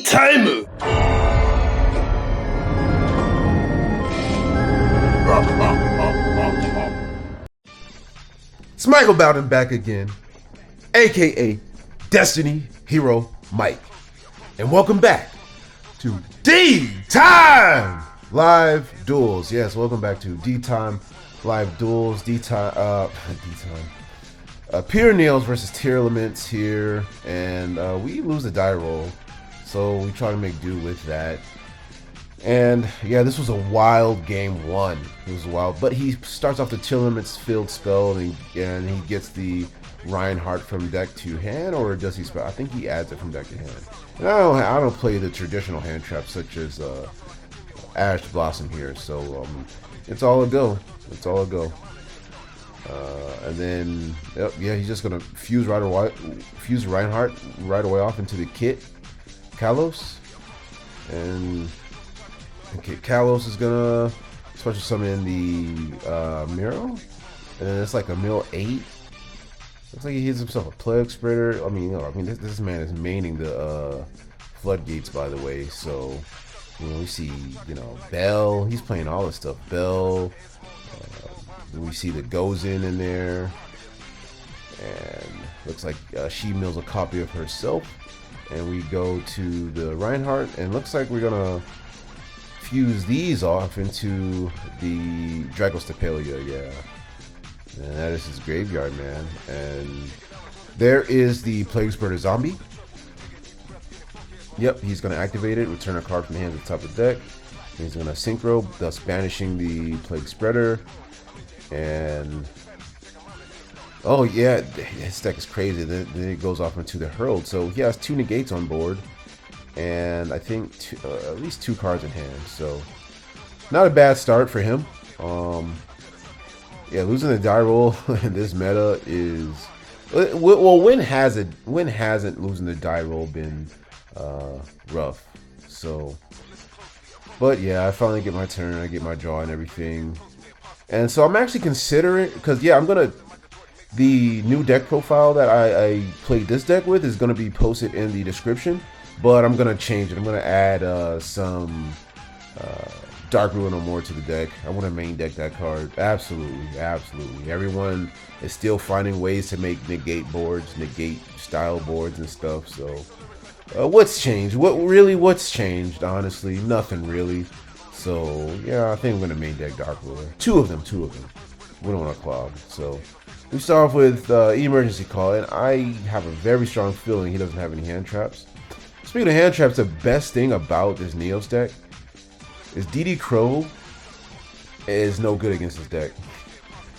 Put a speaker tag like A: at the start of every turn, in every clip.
A: time! It's Michael Bowden back again, aka Destiny Hero Mike. And welcome back to D-Time Live Duels. Yes, welcome back to D-Time Live Duels. D-Time, Pure Nails versus Tearlaments here, and we lose the die roll, so we try to make do with that. And yeah, this was a wild game one. It was wild, but he starts off the Tearlaments field spell, and he gets the Reinhardt from deck to hand, or does he spell? I think he adds it from deck to hand. And I don't play the traditional hand traps such as Ash Blossom here, so it's all a go. It's all a go. And then, yep, yeah, he's just gonna fuse Reinhardt right away off into the kit, Kalos, and okay, Kalos is gonna special summon the Miro, and it's like a mill 8. Looks like he hits himself a plague spreader. I mean, this man is maining the floodgates, by the way. So, we see, Bell. He's playing all this stuff. Bell. We see the goes in there, and looks like she mills a copy of herself. And we go to the Reinhardt, and looks like we're gonna fuse these off into the Dragostapelia, yeah. And that is his graveyard, man. And there is the Plague Spreader zombie. Yep, he's going to activate it, return a card from the hand to the top of the deck. He's going to synchro, thus banishing the Plague Spreader. And oh yeah, his deck is crazy. Then it goes off into the Herald. So he has 2 negates on board, and I think at least 2 cards in hand. So not a bad start for him. Yeah, losing the die roll in this meta is well. When hasn't losing the die roll been rough? So, but yeah, I finally get my turn. I get my draw and everything, and so I'm actually considering, because yeah, the new deck profile that I played this deck with is gonna be posted in the description, but I'm gonna change it. I'm gonna add some Dark Ruin no more to the deck. I want to main deck that card. Absolutely, absolutely. Everyone is still finding ways to make negate boards, negate style boards and stuff. So, what's changed? What's changed? Honestly, nothing really. So, yeah, I think I'm gonna main deck Dark Ruler. Two of them. We don't want to clog. So, we start off with Emergency Call, and I have a very strong feeling he doesn't have any hand traps. Speaking of hand traps, the best thing about this Neos deck is DD Crow is no good against this deck.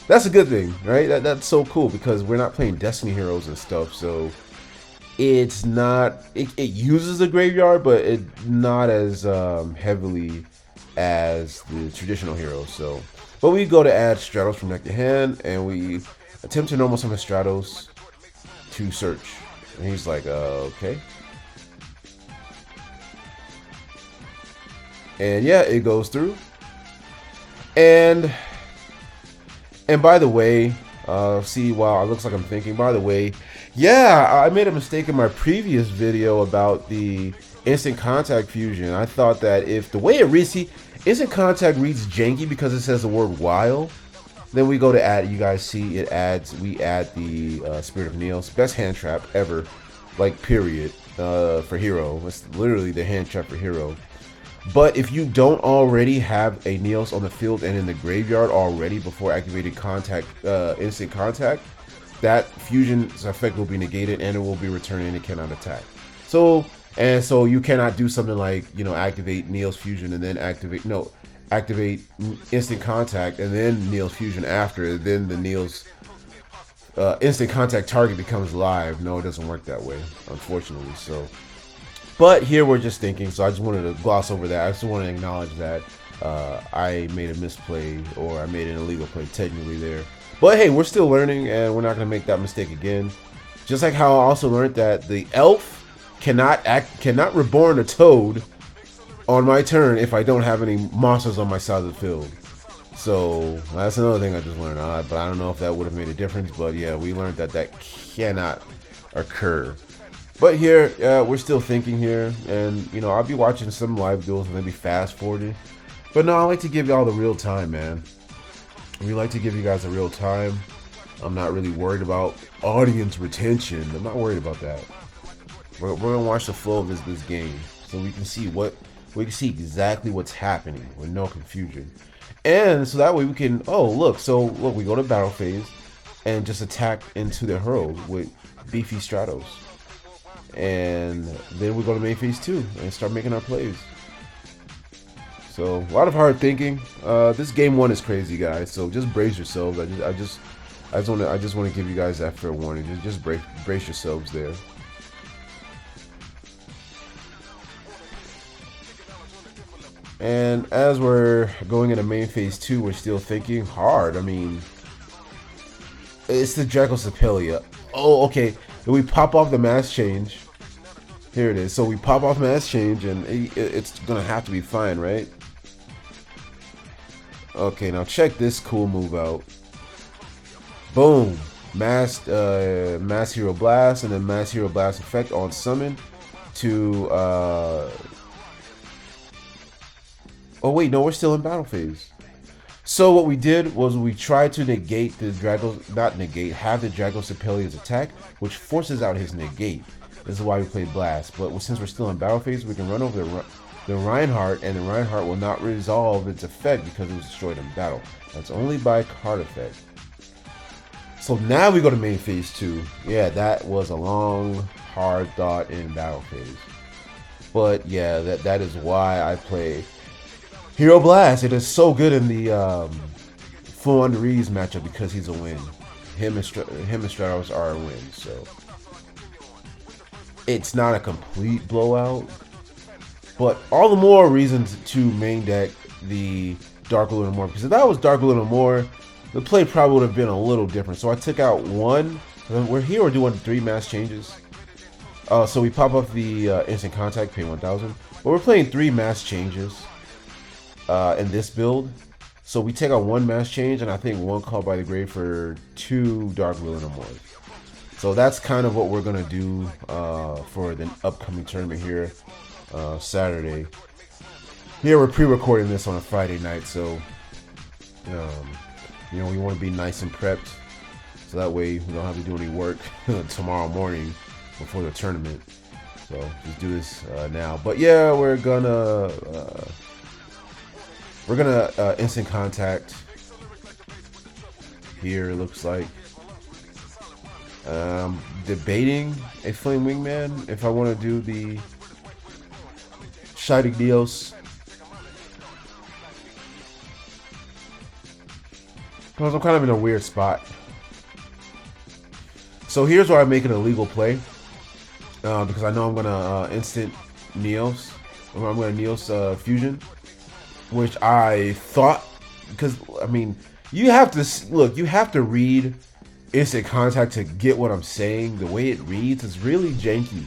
A: That's a good thing, right? That's so cool, because we're not playing Destiny heroes and stuff, so it's not, it uses a graveyard, but it's not as heavily as the traditional heroes. So, but we go to add Stratos from deck to hand, and we attempt to normal summon Stratos to search, and he's like, okay. And yeah, it goes through. And by the way, see, wow, it looks like I'm thinking. By the way, yeah, I made a mistake in my previous video about the instant contact fusion. I thought that if the way it reads, instant contact reads janky because it says the word while. Then we go to add, you guys see it adds, we add the Spirit of Neos, best hand trap ever, like period, for hero. It's literally the hand trap for hero. But if you don't already have a Neos on the field and in the graveyard already before activated contact, instant contact, that fusion's effect will be negated and it will be returned and it cannot attack. So you cannot do something like, activate Neos fusion and then activate instant contact and then Neos fusion after. Then the Neos instant contact target becomes live. No, it doesn't work that way, unfortunately. So. But here we're just thinking, so I just wanted to gloss over that. I just want to acknowledge that I made a misplay, or I made an illegal play technically there. But hey, we're still learning, and we're not going to make that mistake again. Just like how I also learned that the elf cannot reborn a toad on my turn if I don't have any monsters on my side of the field. So that's another thing I just learned. But I don't know if that would have made a difference. But yeah, we learned that cannot occur. But here, we're still thinking here, and you know, I'll be watching some live duels and maybe fast forwarding. But no, I like to give y'all the real time, man. We like to give you guys the real time. I'm not really worried about audience retention. I'm not worried about that. We're gonna watch the flow of this game, so we can see exactly what's happening with no confusion, and so that way we can. Oh, look! So look, we go to battle phase, and just attack into the hurl with beefy Stratos. And then we go to main phase 2 and start making our plays. So a lot of hard thinking. This game 1 is crazy, guys. So just brace yourselves. I just want to give you guys that fair warning. Just brace yourselves there. And as we're going into main phase 2, we're still thinking hard. I mean, it's the Dracosepelia. Oh, okay. We pop off the mass change. Here it is. So we pop off mass change, and it's gonna have to be fine, right? Okay, now check this cool move out. Boom, mass hero blast, and then mass hero blast effect on summon to. Oh wait, no, we're still in battle phase. So what we did was we tried to negate the have the Dragosepelia's attack, which forces out his negate. This is why we played Blast. But since we're still in battle phase, we can run over the Reinhardt, and the Reinhardt will not resolve its effect because it was destroyed in battle. That's only by card effect. So now we go to main phase 2. Yeah, that was a long, hard thought in battle phase. But yeah, that is why I play Hero Blast. It is so good in the Full On Reeves matchup because he's a win. Him and Stratos are a win. So it's not a complete blowout, but all the more reasons to main deck the Dark Little more, because if that was Dark Little more, the play probably would have been a little different. So I took out one. We're doing 3 mass changes. So we pop up the instant contact, pay 1,000, but we're playing 3 mass changes in this build. So we take out 1 mass change, and I think 1 Call by the Grave for 2 Dark Little more. So that's kind of what we're gonna do for the upcoming tournament here Saturday. Here we're pre-recording this on a Friday night, so you know, we want to be nice and prepped, so that way we don't have to do any work tomorrow morning before the tournament. So just do this now. But yeah, we're gonna instant contact here. It looks like. Debating a Flame Wingman if I want to do the Shining Neos, because I'm kind of in a weird spot. So here's where I make an illegal play, because I know I'm gonna instant Neos, or I'm gonna Neos fusion, which I thought, because I mean, you have to look, you have to read instant contact to get what I'm saying. The way it reads is really janky.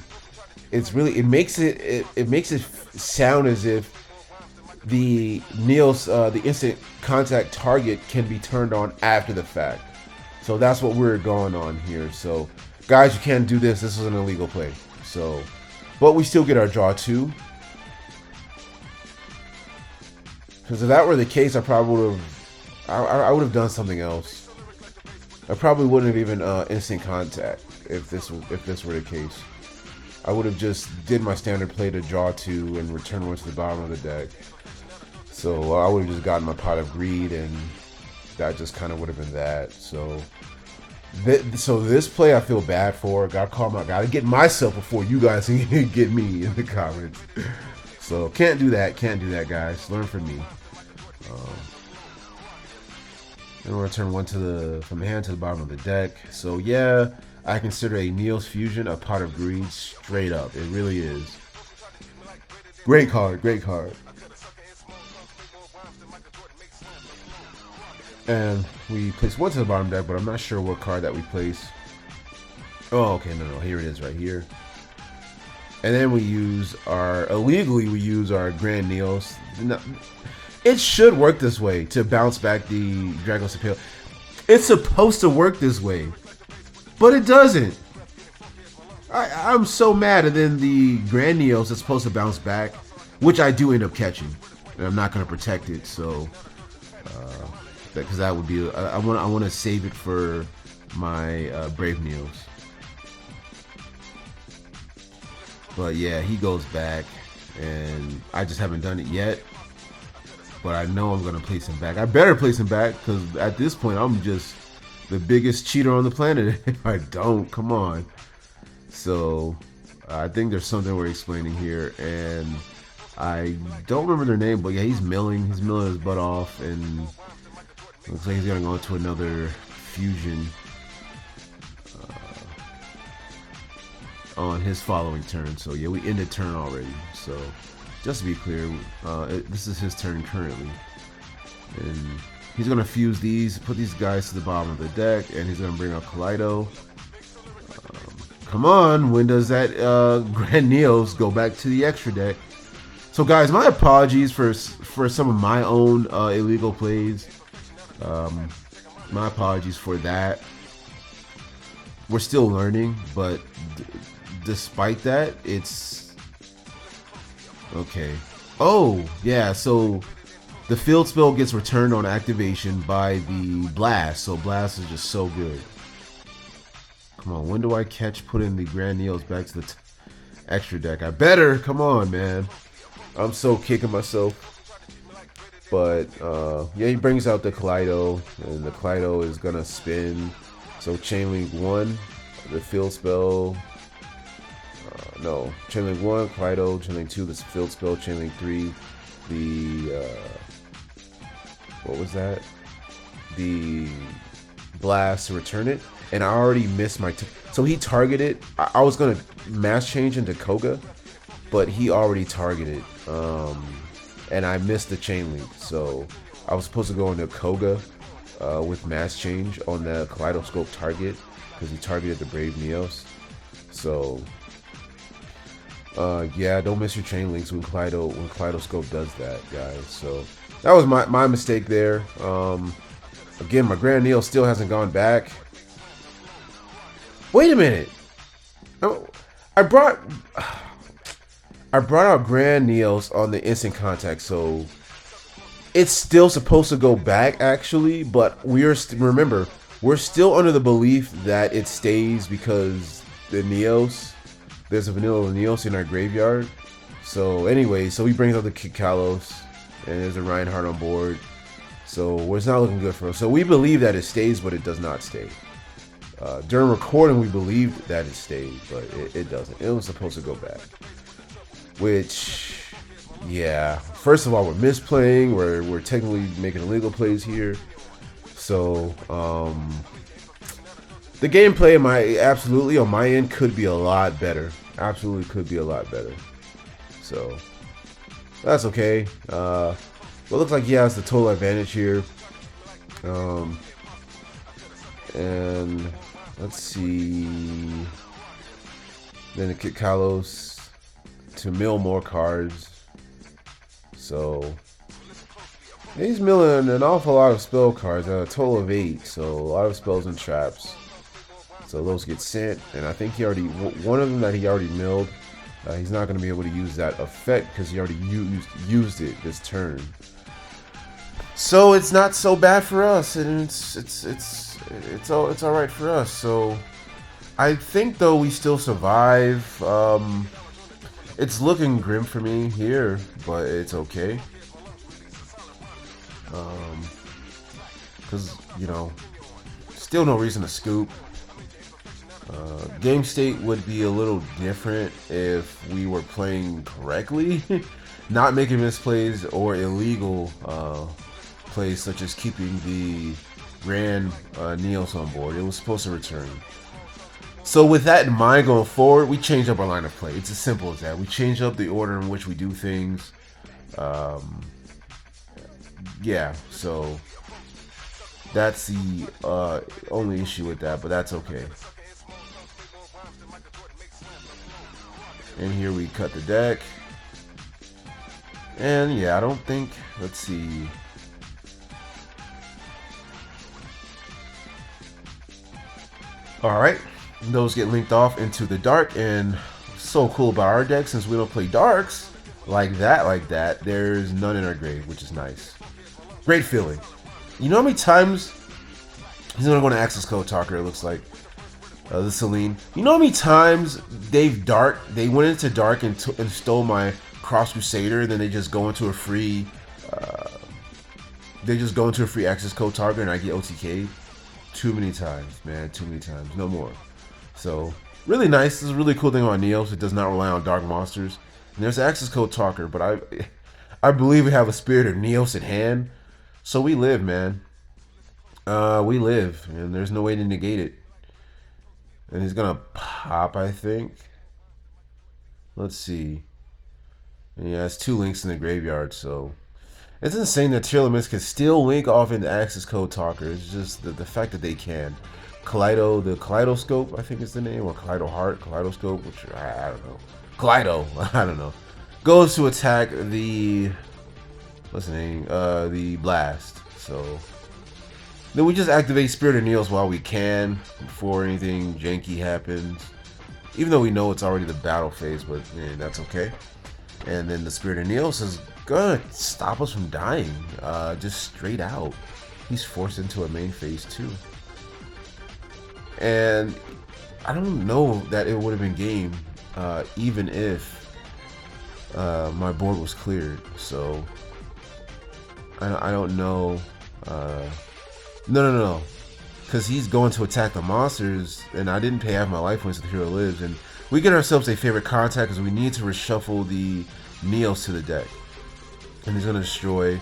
A: It's really, it makes it sound as if the Neos, the instant contact target can be turned on after the fact. So that's what we're going on here. So guys, you can't do this. This is an illegal play. So, but we still get our draw 2. Because if that were the case, I probably would have, I would have done something else. I probably wouldn't have even instant contact if this were the case. I would have just did my standard play to draw 2 and return 1 to the bottom of the deck. So I would have just gotten my Pot of Greed, and that just kind of would have been that. So this play I feel bad for. Gotta get myself before you guys can get me in the comments. So can't do that, guys. Learn from me. And we'll return 1 from the hand to the bottom of the deck. So yeah, I consider a Neos fusion a Pot of Greed straight up. It really is. Great card, great card. And we place 1 to the bottom deck, but I'm not sure what card that we place. Oh, okay, no, here it is right here. And then we use illegally we use our Grand Neos. It should work this way to bounce back the Dragosepelia. It's supposed to work this way, but it doesn't. I'm so mad. And then the Grand Neos is supposed to bounce back, which I do end up catching, and I'm not going to protect it. So, because that would be, I want to save it for my Brave Neos. But yeah, he goes back, and I just haven't done it yet. But I know I'm going to place him back. I better place him back, because at this point, I'm just the biggest cheater on the planet if I don't. Come on. So I think there's something we're explaining here, and I don't remember their name, but yeah, he's milling his butt off, and looks like he's gonna go into another fusion on his following turn. So yeah, we ended turn already. So just to be clear, this is his turn currently, and he's gonna fuse these, put these guys to the bottom of the deck, and he's gonna bring out Kaleido. Come on, when does that Grand Neos go back to the extra deck? So guys, my apologies for some of my own illegal plays. My apologies for that. We're still learning, but despite that, it's okay. Oh, yeah, so the field spell gets returned on activation by the Blast, so Blast is just so good. Come on, when do I put in the Grand Neos back to the extra deck? I better, come on, man. I'm so kicking myself. But, yeah, he brings out the Kaleido, and the Kaleido is gonna spin. So Chainlink 1, the field spell. No, Chainlink 1, Kaleido, Chainlink 2, the field spell, Chainlink 3, the, what was that? The Blast to return it. And I already missed my so he targeted. I was gonna mass change into Koga, but he already targeted, and I missed the chain link. So I was supposed to go into Koga with mass change on the Kaleidoscope target because he targeted the Brave Neos. So yeah, don't miss your chain links when Kaleidoscope does that, guys. So that was my mistake there. Again, my Grand Neos still hasn't gone back. Wait a minute. I brought out Grand Neos on the instant contact, so it's still supposed to go back actually, but remember, we're still under the belief that it stays because the Neos, there's a vanilla Neos in our graveyard. So anyway, so he brings out the Kikalos, and there's a Reinhardt on board. So it's not looking good for us. So we believe that it stays, but it does not stay. During recording, we believed that it stayed, but it doesn't. It was supposed to go back. Which, yeah. First of all, we're misplaying. We're technically making illegal plays here. So, the gameplay, absolutely on my end, could be a lot better. Absolutely could be a lot better. So, that's okay. But it looks like he has the total advantage here. And let's see. Then the kick Kalos to mill more cards. So he's milling an awful lot of spell cards, a total of 8. So a lot of spells and traps. So those get sent, and I think one of them that he already milled. He's not going to be able to use that effect because he already used it this turn. So it's not so bad for us, and it's all right for us. So I think though we still survive. It's looking grim for me here, but it's okay. Because still no reason to scoop. Game state would be a little different if we were playing correctly, not making misplays or illegal plays such as keeping the Grand Neos on board. It was supposed to return. So with that in mind going forward, we changed up our line of play. It's as simple as that. We changed up the order in which we do things. Yeah, so that's the only issue with that, but that's okay. And here we cut the deck. And yeah, I don't think, let's see. All right, those get linked off into the dark. And so cool about our deck, since we don't play darks like that, there's none in our grave, which is nice. Great feeling. You know how many times he's gonna go to access code talker, it looks like. The Celine. You know how many times they went into dark and stole my Cross Crusader, and then they just go into a free access code target and I get OTK? Too many times, man. Too many times. No more. So, really nice. This is a really cool thing about Neos. It does not rely on dark monsters. And there's access code talker, but I believe we have a Spirit of Neos at hand. So we live, man. We live, and there's no way to negate it. And he's gonna pop, I think. Let's see. And he has 2 links in the graveyard, so it's insane that Tearlaments can still link off into access code talker. It's just the fact that they can. The Kaleidoscope, I think is the name, or Kaleidoscope, which I don't know. Kaleido, I don't know. Goes to attack the what's the name? The Blast. So then we just activate Spirit of Neos while we can before anything janky happens. Even though we know it's already the battle phase, but man, that's okay. And then the Spirit of Neos is gonna stop us from dying, just straight out. He's forced into a main phase too. And I don't know that it would have been game, even if my board was cleared. So I don't know. No. Because he's going to attack the monsters, and I didn't pay half my life points so the hero lives. And we get ourselves a favorite contact because we need to reshuffle the Neos to the deck. And he's going to destroy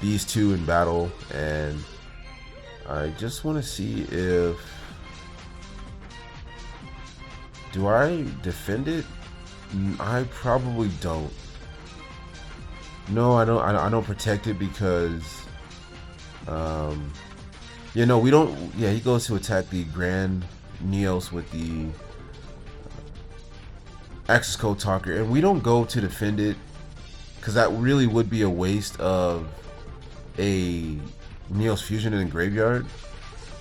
A: these 2 in battle. And I just want to see if... Do I defend it? I probably don't. No, I don't protect it because... yeah, no, we don't. Yeah, he goes to attack the Grand Neos with the access code talker, and we don't go to defend it because that really would be a waste of a Neos fusion in the graveyard.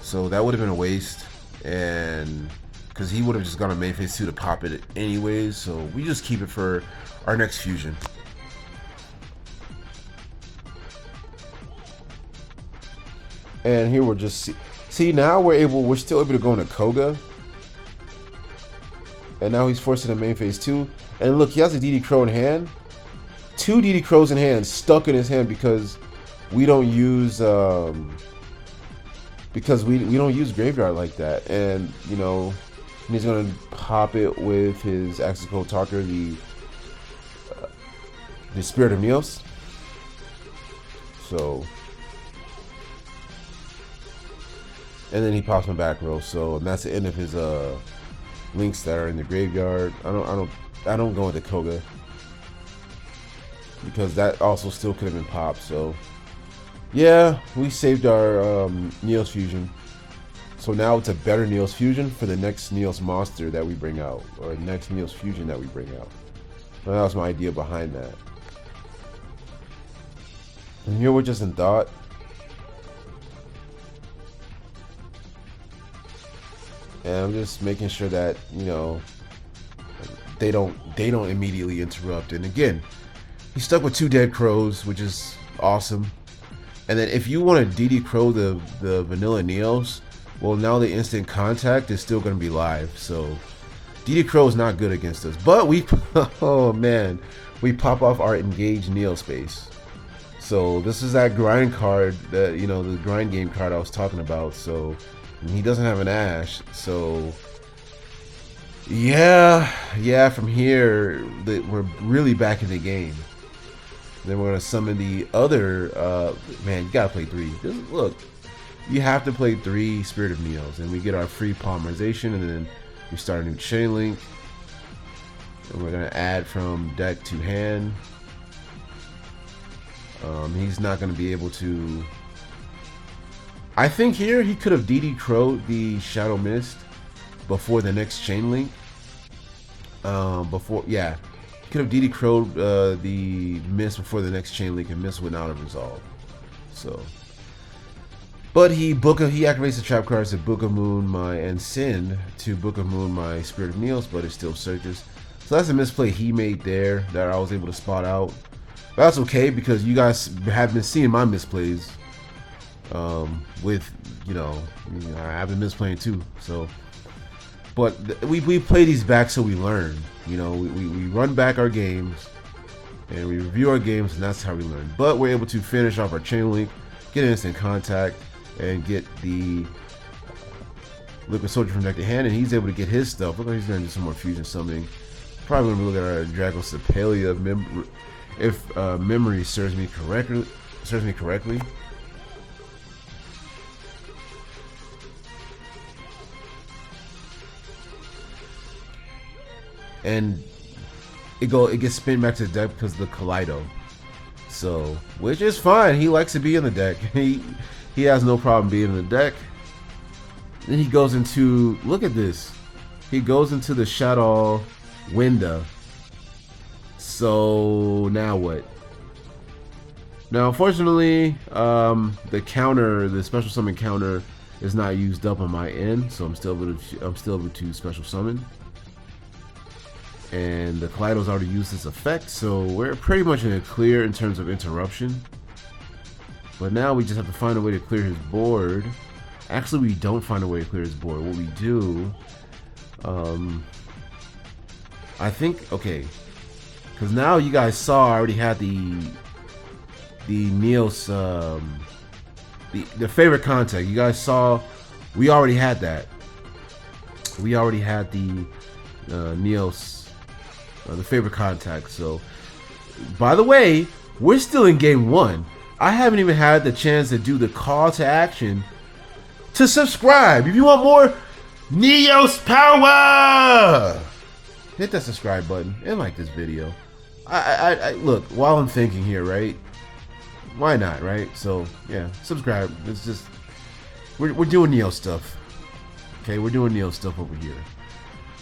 A: So that would have been a waste, and because he would have just gone to main phase 2 to pop it anyways. So we just keep it for our next fusion. And here we're just see now we're still able to go into Koga. And now he's forced into main phase 2. And look, he has a DD Crow in hand. 2 DD Crows in hand, stuck in his hand because we don't use graveyard like that. And you know, he's gonna pop it with his access code talker, the Spirit of Neos. So. And then he pops my back row, so and that's the end of his links that are in the graveyard. I don't go into Koga because that also still could have been popped. So yeah, we saved our Neos fusion. So now it's a better Neos fusion for the next Neos monster that we bring out, or the next Neos fusion that we bring out. And that was my idea behind that. And here we're just in thought. And I'm just making sure that, you know, they don't immediately interrupt. And again, he's stuck with 2 dead crows, which is awesome. And then if you want to DD Crow the vanilla Neos, well, now the instant contact is still going to be live. So DD Crow is not good against us. But we, oh man, we pop off our engaged Neo space. So this is that grind card that, you know, the grind game card I was talking about. So he doesn't have an Ash, so yeah, from here we're really back in the game. Then we're gonna summon the other man, you gotta play 3. Look, you have to play 3 Spirit of Neos, and we get our free polymerization, and then we start a new chain link, and we're gonna add from deck to hand. He's not gonna be able to. I think here he could have DD Crow'd the Shadow Mist before the next chain link. He could have DD Crow'd the Mist before the next chain link, and Mist would not have resolved. So But he activates the trap cards to Book of Moon and send to Book of Moon my Spirit of Neos, but it still searches. So that's a misplay he made there that I was able to spot out. But that's okay because you guys have been seeing my misplays. With I've been misplaying too. So, but we play these back so we learn. We run back our games and we review our games, and that's how we learn. But we're able to finish off our chain link, get instant contact, and get the Liquid Soldier from deck to hand, and he's able to get his stuff. Look like he's gonna do some more fusion summoning. Probably gonna look at our Dragocepalia if memory serves me correctly. And it gets spin back to the deck because of the Kaleido. So, which is fine. He likes to be in the deck. He has no problem being in the deck. Then he goes into, look at this. He goes into the Shadow window. So now what? Now, unfortunately, the special summon counter is not used up on my end, so I'm still able to special summon. And the Kaleido's already used this effect, so we're pretty much in a clear in terms of interruption. But now we just have to find a way to clear his board. Actually, we don't find a way to clear his board. What we do, I think, okay, because now you guys saw I already had the Neos, the favorite contact. You guys saw we already had that. We already had the Neos. The favorite contact. So, by the way, we're still in game 1. I haven't even had the chance to do the call to action to subscribe. If you want more Neos power, hit that subscribe button and like this video. I look, while I'm thinking here, right? Why not, right? So yeah, subscribe. It's just we're doing Neo stuff. Okay, we're doing Neo stuff over here.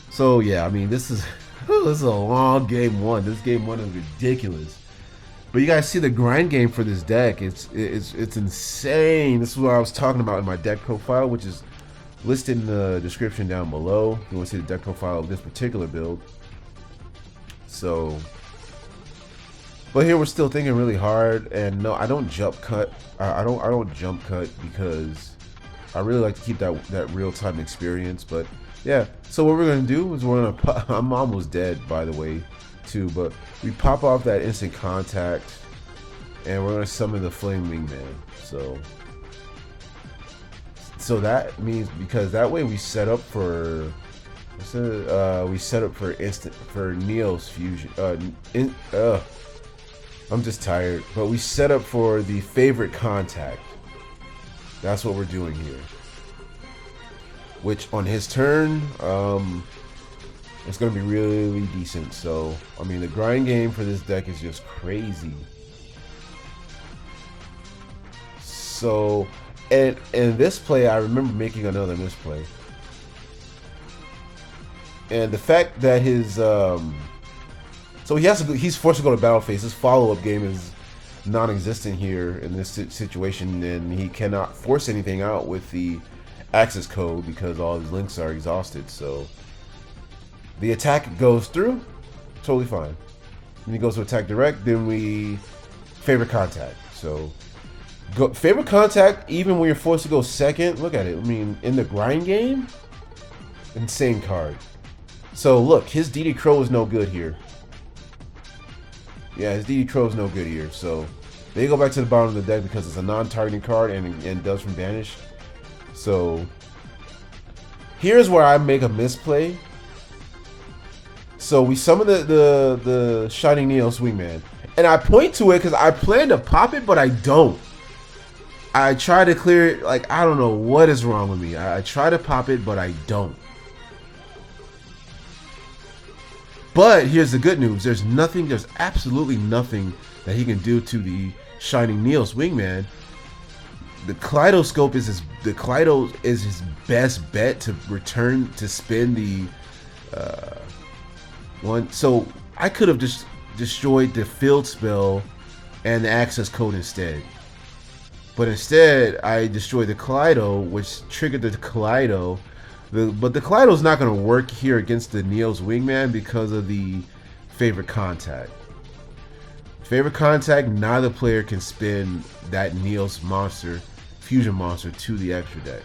A: So yeah, I mean, this is a long game 1. This game 1 is ridiculous. But you guys see the grind game for this deck. It's insane. This is what I was talking about in my deck profile, which is listed in the description down below. If you want to see the deck profile of this particular build. So, but here we're still thinking really hard. And no, I don't jump cut. I don't jump cut because I really like to keep that real time experience. But yeah, so what we're gonna do is we're gonna I'm almost dead, by the way, too, but we pop off that instant contact and we're gonna summon the Flame Wingman. So that means, because that way we set up for Neos fusion. I'm just tired, but we set up for the favorite contact. That's what we're doing here. Which on his turn, it's going to be really decent. So, I mean, the grind game for this deck is just crazy. So, and in this play, I remember making another misplay. And the fact that his, so he's forced to go to battle phase. His follow-up game is non-existent here in this situation, and he cannot force anything out with the access code because all his links are exhausted. So the attack goes through, totally fine. Then he goes to attack direct, then we favorite contact. So favorite contact, even when you're forced to go second, look at it. I mean, in the grind game, insane card. So look, his DD Crow is no good here. Yeah, his DD Crow is no good here. So they go back to the bottom of the deck because it's a non-targeting card and does from banish. So here's where I make a misplay. So we summon the Shining Neos Wingman, and I point to it because I plan to pop it, but I don't. I try to clear it, like, I don't know what is wrong with me. I try to pop it, but I don't. But here's the good news. There's absolutely nothing that he can do to the Shining Neos Wingman. The Kaleidoscope is his best bet to return to spin the one. So I could have just destroyed the field spell and the access code instead. But instead, I destroyed the Kaleido, which triggered the Kaleido. But the Kaleido's not going to work here against the Neil's Wingman because of the favorite contact. Favorite contact, neither player can spin that Neil's monster, fusion monster, to the extra deck.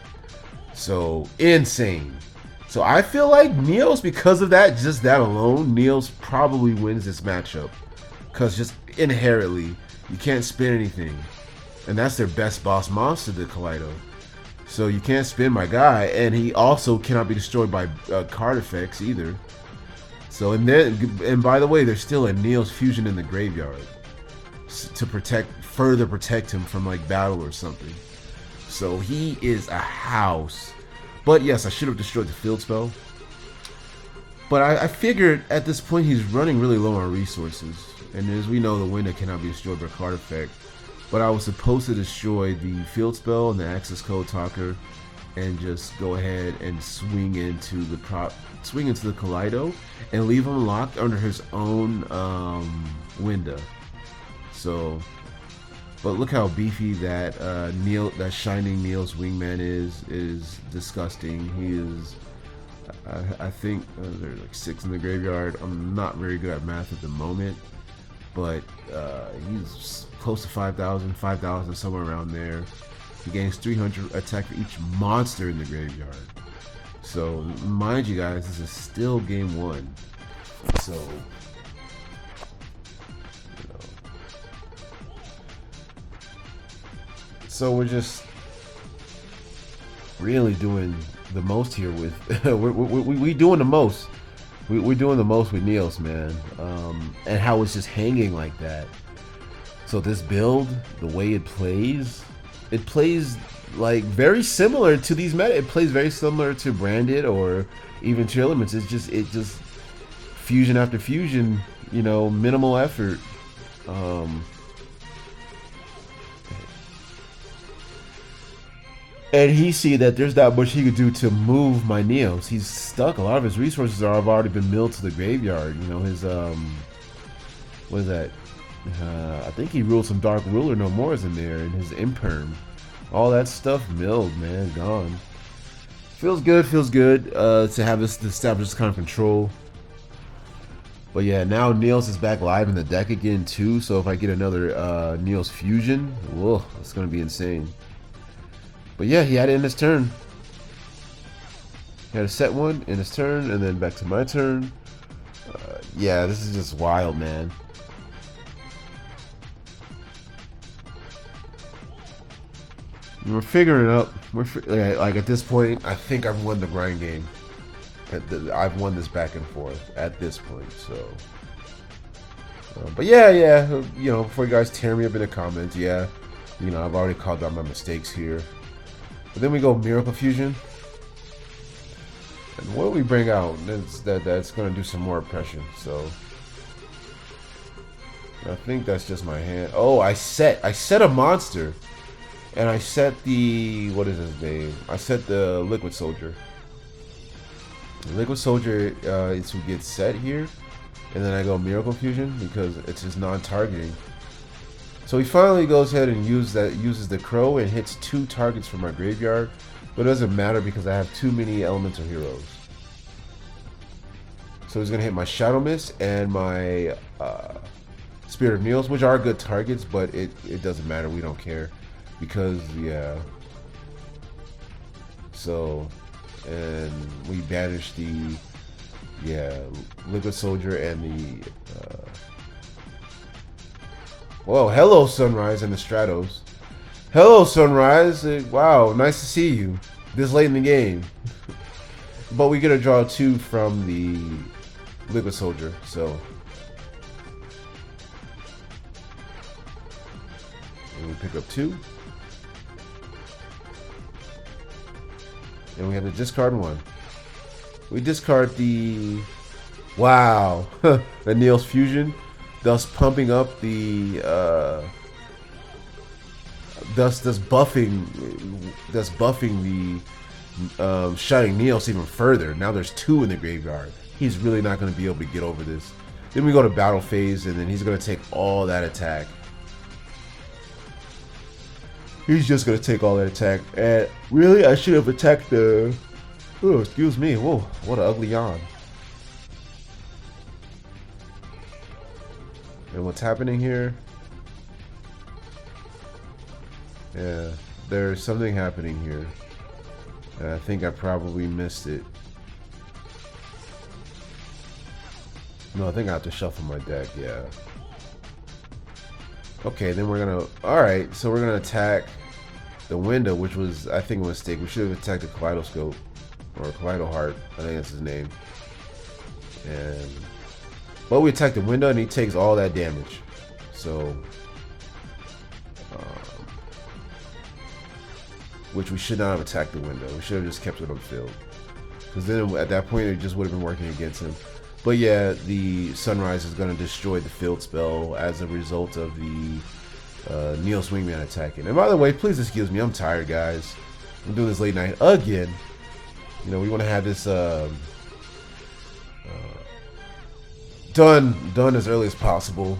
A: So, insane. So I feel like Neil's, because of that, just that alone, Neil's probably wins this matchup. Because just inherently, you can't spin anything. And that's their best boss monster, the Kaleido. So you can't spin my guy, and he also cannot be destroyed by card effects either. So and by the way, there's still a Neil's fusion in the graveyard to further protect him from like battle or something. So he is a house. But yes, I should have destroyed the field spell. But I figured at this point he's running really low on resources, and as we know, the window cannot be destroyed by card effect. But I was supposed to destroy the field spell and the access code talker, and just go ahead and swing into the Kaleido and leave him locked under his own window. So, but look how beefy that that shining Neil's Wingman is disgusting. He is, I think there's like 6 in the graveyard. I'm not very good at math at the moment, but he's close to 5,000, somewhere around there. He gains 300 attack for each monster in the graveyard. So mind you guys, this is still game 1. So you know, so we're just really doing the most here with we doing the most. We're doing the most with Neil's, man, and how it's just hanging like that. So this build, the way it plays like very similar to these meta. It plays very similar to Branded or even Tearlaments. It just fusion after fusion, you know, minimal effort. And he see that there's not much he could do to move my Neos. He's stuck. A lot of his resources have already been milled to the graveyard. You know, his what is that? I think he ruled some Dark Ruler No More is in there, and his Imperm. All that stuff milled, man, gone. Feels good to have this established kind of control. But yeah, now Neil's is back live in the deck again too. So if I get another Neil's fusion, whoa, it's gonna be insane. But yeah, he had it in his turn. He had a set one in his turn, and then back to my turn. Yeah, this is just wild, man. We're figuring it out. Like at this point, I think I've won the grind game. I've won this back and forth at this point. So, but yeah, you know, before you guys tear me up in the comments, yeah, you know, I've already called out my mistakes here. But then we go Miracle Fusion, and what do we bring out? That's going to do some more oppression. So, I think that's just my hand. Oh, I set a monster. And I set the, what is his name? I set the Liquid Soldier. The Liquid Soldier is who gets set here. And then I go Miracle Fusion because it's his non-targeting. So he finally goes ahead and uses the Crow and hits 2 targets from my graveyard. But it doesn't matter because I have too many elemental heroes. So he's going to hit my Shadow Mist and my Spirit of Neils, which are good targets, but it doesn't matter. We don't care. Because, yeah. So, and we banish the, yeah, Liquid Soldier and the, whoa, hello Sunrise and the Stratos. Hello Sunrise, wow, nice to see you this late in the game. But we get a draw 2 from the Liquid Soldier, so. And we pick up 2. And we have to discard 1. We discard the, wow, the Neil's Fusion, thus pumping up the, thus buffing the Shining Neils even further. Now there's 2 in the graveyard. He's really not going to be able to get over this. Then we go to battle phase, and then he's going to take all that attack. He's just gonna take all that attack. And really, I should have attacked the. Oh, excuse me. Whoa, what an ugly yawn. And what's happening here? Yeah, there's something happening here. And I think I probably missed it. No, I think I have to shuffle my deck, yeah. Okay, then we're gonna... Alright, so we're gonna attack the window, which was, I think, a mistake. We should have attacked the Kaleidoscope. Or Kaleido Heart, I think that's his name. But we attack the window and he takes all that damage. So... which we should not have attacked the window. We should have just kept it on field. Because then at that point it just would have been working against him. But yeah, the Sunrise is going to destroy the field spell as a result of the Neos Wingman attacking. And by the way, please excuse me, I'm tired, guys. I'm doing this late night again. You know, we want to have this done as early as possible,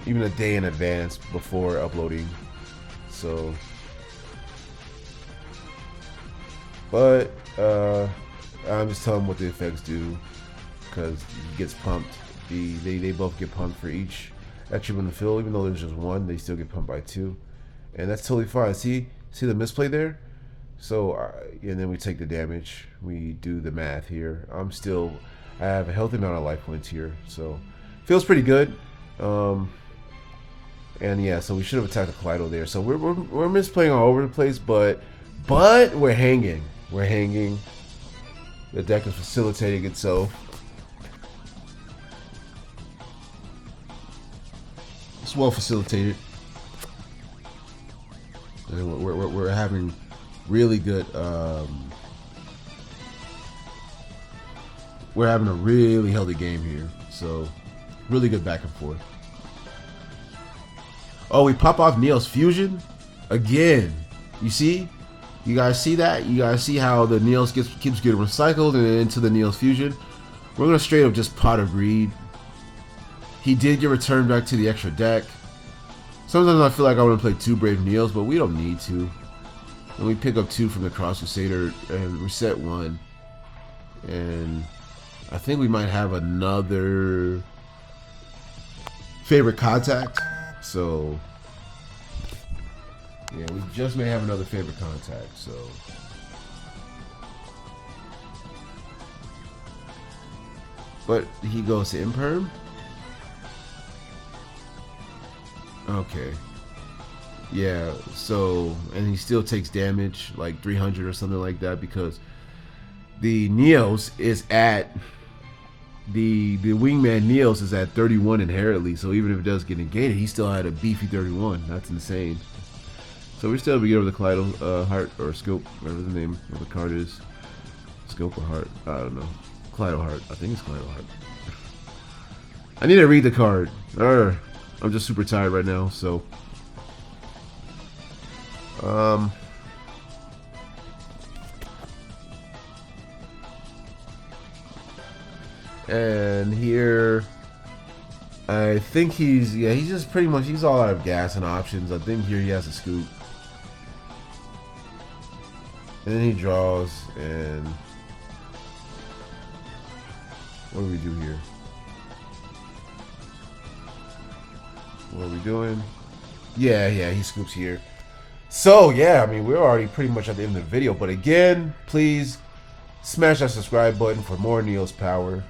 A: even a day in advance before uploading. So, but I'm just telling him what the effects do, because he gets pumped. They both get pumped for each attribute in the field. Even though there's just one, they still get pumped by 2, and that's totally fine. See the misplay there? So and then we take the damage. We do the math here. I have a healthy amount of life points here, so feels pretty good. And yeah, so we should have attacked the Kaleido there. So we're misplaying all over the place, but we're hanging. We're hanging. The deck is facilitating itself. It's well facilitated. And we're having really good. We're having a really healthy game here. So really good back and forth. Oh, we pop off Neos Fusion again. You see? You guys see that? You guys see how the Neos keeps getting recycled and into the Neos Fusion? We're gonna straight up just Pot of Greed. He did get returned back to the extra deck. Sometimes I feel like I want to play 2 Brave Neos, but we don't need to. And we pick up 2 from the Cross Crusader and reset 1. And I think we might have another favorite contact. So yeah, we just may have another favorite contact. So but he goes to Imperm. Okay. Yeah, so and he still takes damage like 300 or something like that, because the Neos is at the Wingman Neos is at 31 inherently, so even if it does get negated, he still had a beefy 31. That's insane. So we still have to get over the Kaleido Heart or Scope, whatever the name of the card is. Scope or Heart, I don't know. Kaleido Heart, I think it's Kaleido Heart. I need to read the card. I'm just super tired right now, so and here I think he's just pretty much, he's all out of gas and options. I think here he has a scoop. And then he draws, and what do we do here? What are we doing? Yeah, he scoops here. So yeah, I mean, we're already pretty much at the end of the video, but again, please smash that subscribe button for more Neos power.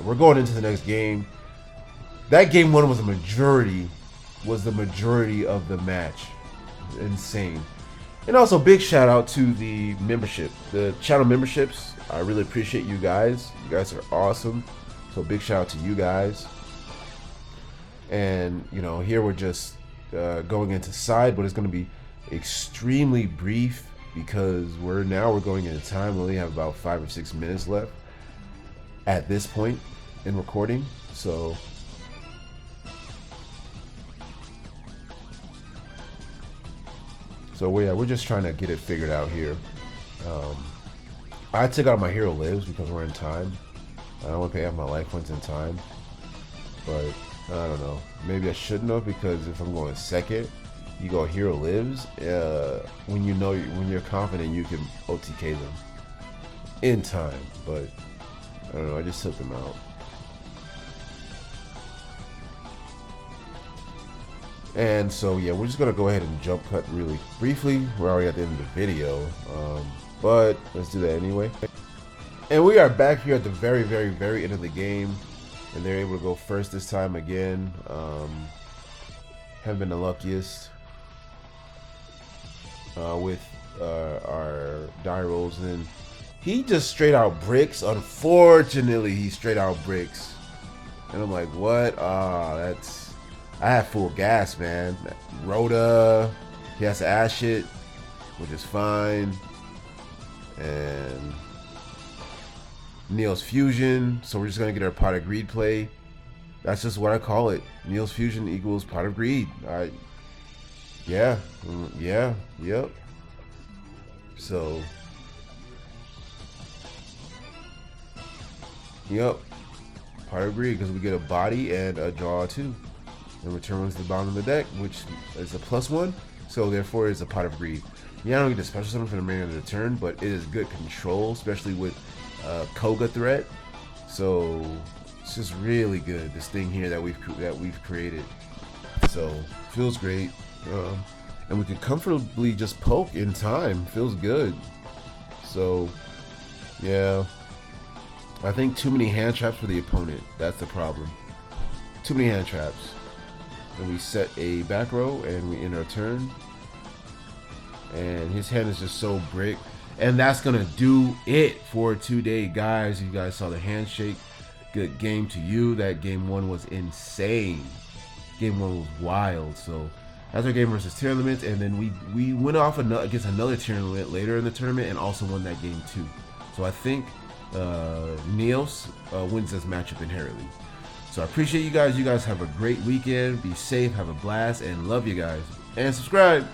A: We're going into the next game. That game 1 was the majority of the match. Insane. And also big shout out to the membership, the channel memberships. I really appreciate you guys. You guys are awesome. So big shout out to you guys. And you know, here we're just going into side, but it's going to be extremely brief because we're going into time. We only have about 5 or 6 minutes left at this point in recording. So yeah, we're just trying to get it figured out here. I took out my Hero Lives because we're in time. I don't want to pay off my life points in time, but I don't know. Maybe I shouldn't have, because if I'm going second, Yugioh hero lives, when when you're confident you can OTK them in time. But I don't know, I just took them out. And so yeah, we're just gonna go ahead and jump cut really briefly. We're already at the end of the video, but let's do that anyway. And we are back here at the very, very, very end of the game, and they're able to go first this time again. Haven't been the luckiest with our die rolls, and he just straight out bricks. Unfortunately, he straight out bricks, and I'm like, what? That's. I have full gas, man. Rhoda, he has to ash it, which is fine. And Neil's Fusion, so we're just gonna get our Pot of Greed play. That's just what I call it. Neil's Fusion equals Pot of Greed. Yep. So, yep, Pot of Greed, because we get a body and a draw too. And return ones to the bottom of the deck, which is a +1, so therefore it's a Pot of Greed. Yeah, I don't get the special summon for the remainder of the turn, but it is good control, especially with Koga threat. So it's just really good, this thing here that we've created. So feels great, and we can comfortably just poke in time. Feels good. So yeah, I think too many hand traps for the opponent. That's the problem. Too many hand traps. And we set a back row and we end our turn. And his hand is just so brick. And that's gonna do it for today, guys. You guys saw the handshake. Good game to you. That game 1 was insane. Game 1 was wild. So that's our game versus Tearlaments, and then we went off against another Tearlament later in the tournament and also won that game too. So I think Niels wins this matchup inherently. So I appreciate you guys. You guys have a great weekend. Be safe, have a blast, and love you guys. And subscribe.